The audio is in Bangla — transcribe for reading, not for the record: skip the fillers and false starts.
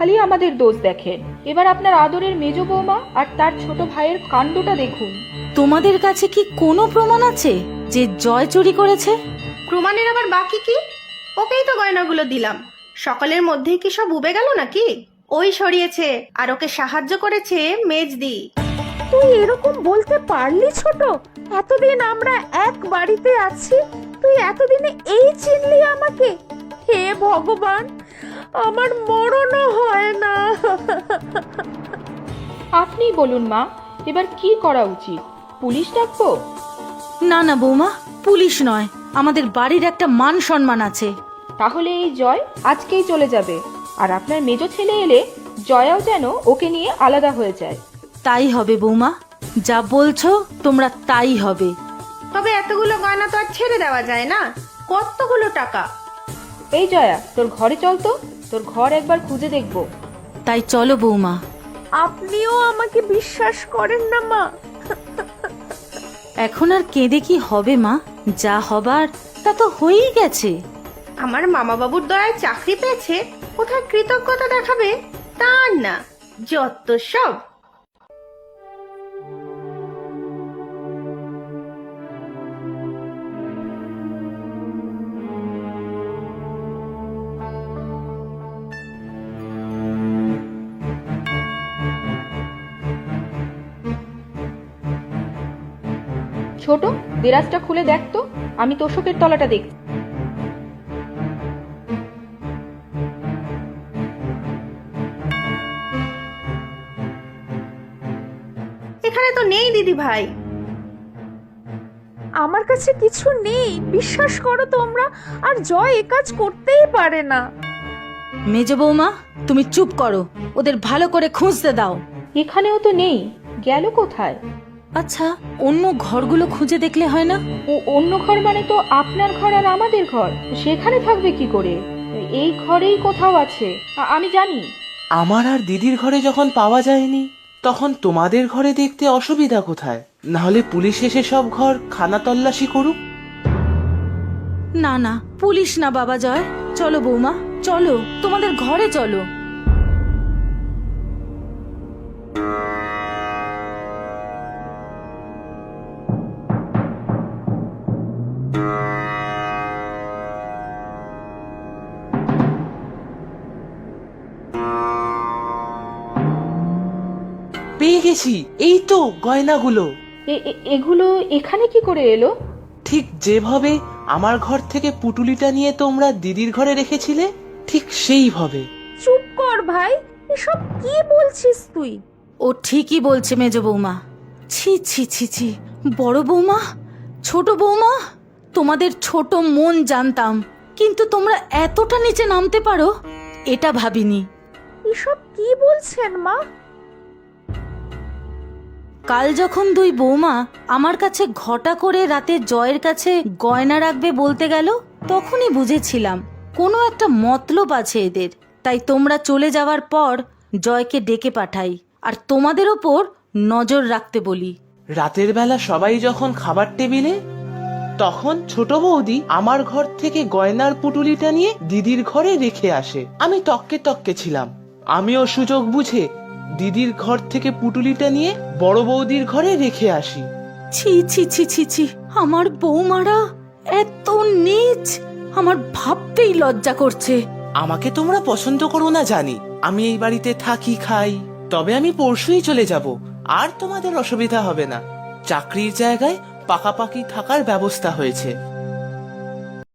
খালি আমাদের দোষ দেখেন। এবার আপনার আদরের মেজ বৌমা আর তার ছোট ভাইয়ের কাণ্ডটা দেখুন। তোমাদের কাছে কি কোনো প্রমাণ আছে যে জয় চুরি করেছে? প্রমাণের আবার বাকি কি? ওকেই তো গয়নাগুলো দিলাম, সকালের মধ্যেই কি সব উবে গেল নাকি? ওই সরিয়েছে আর ওকে সাহায্য করেছে মেজদি। তুই এরকম বলতে পারলি ছোট? এতদিন আমরা এক বাড়িতে আছি, তুই এতদিনে এই চিনলি আমাকে? হে ভগবান, আমার মরণও হয় না। আপনিই বলুন মা, এবার কি করা উচিত? পুলিশ ডাকবো? না না বৌমা, পুলিশ নয়, আমাদের বাড়ির একটা মান সম্মান আছে। তাহলে এই জয় আজকেই চলে যাবে, আর আপনার মেজ ছেলে এলে জয়াও যেন ওকে নিয়ে আলাদা হয়ে যায়। তাই হবে বৌমা, যা বলছো তোমরা তাই হবে। তবে এতগুলো গয়না তো আর ছেড়ে দেওয়া যায় না, কতগুলো টাকা। এই জয়া, তোর ঘরে চল তো, তোর ঘর একবার খুঁজে দেখবো। তাই চলো বৌমা। আপনিও আমাকে বিশ্বাস করেন না মা? এখন আর কেঁদে কি হবে মা? যা হবার তা তো হয়েই গেছে। আমার মামা বাবুর দয়ায় চাকরি পেয়েছে, কোথায় কৃতজ্ঞতা দেখাবে তা না, যত সব। ছোট, দেরাজটা খুলে দেখ তো, আমি তোষকের তলাটা দেখছি। এখানে তো নেই দিদি ভাই। আমার কাছে কিছু নেই, বিশ্বাস করো তোমরা। আর জয় এ কাজ করতেই পারে না। মেজ বৌমা, তুমি চুপ করো, ওদের ভালো করে খুঁজতে দাও। এখানেও তো নেই, গেল কোথায়? আচ্ছা, অন্য ঘরগুলো খুঁজে দেখলে হয় না? ও অন্য ঘর মানে তো আপনার ঘর আর আমাদের ঘর, সেখানে থাকবে কি করে? এই ঘরেই কোথাও আছে, আমি জানি। আমার আর দিদির ঘরে যখন পাওয়া যায়নি, তখন তোমাদের ঘরে দেখতে অসুবিধা কোথায়? না হলে পুলিশ এসে সব ঘর খানা তল্লাশি করুক। না না, পুলিশ না বাবা জয়, চলো বৌমা, চলো তোমাদের ঘরে চলো। পেয়ে গেছি, এই তো গয়নাগুলো। এগুলো এখানে কি করে এলো? ঠিক যেভাবে আমার ঘর থেকে পুটুলিটা নিয়ে তোমরা দিদির ঘরে রেখেছিলে, ঠিক সেইভাবে। চুপ কর ভাই, এসব কি বলছিস তুই? ও ঠিকই বলছে মেজ বৌমা। ছি ছি ছি ছি, বড় বৌমা, ছোট বৌমা, তোমাদের ছোট মন জানতাম, কিন্তু তোমরা এতটা নিচে নামতে পারো এটা ভাবিনি। এসব কি বলছেন মা? কাল যখন দুই বৌমা আমার কাছে ঘটা করে রাতে জয়ের কাছে গয়না রাখবে বলতে গেল, তখনই বুঝেছিলাম কোনো একটা মতলব আছে এদের। তাই তোমরা চলে যাওয়ার পর জয়কে ডেকে পাঠাই আর তোমাদের ওপর নজর রাখতে বলি। রাতের বেলা সবাই যখন খাবার টেবিলে, তখন ছোট বৌদি আমার ঘর থেকে গয়নার পুটুলিটা নিয়ে দিদির ঘরে রেখে আসে। আমি তককে তককে ছিলাম, আমিও সুযোগ বুঝে দিদির ঘর থেকে পুটুলিটা নিয়ে বড় বৌদির ঘরে রেখে আসি। ছি ছি ছি ছি ছি, আমার বৌমারা এত নীচ, আমার ভাবতেই লজ্জা করছে। আমাকে তোমরা পছন্দ করো না জানি, আমি এই বাড়িতে থাকি খাই, তবে আমি পরশুই চলে যাব, আর তোমাদের অসুবিধা হবে না। চাকরির জায়গায় পাকাপাকি থাকার ব্যবস্থা হয়েছে।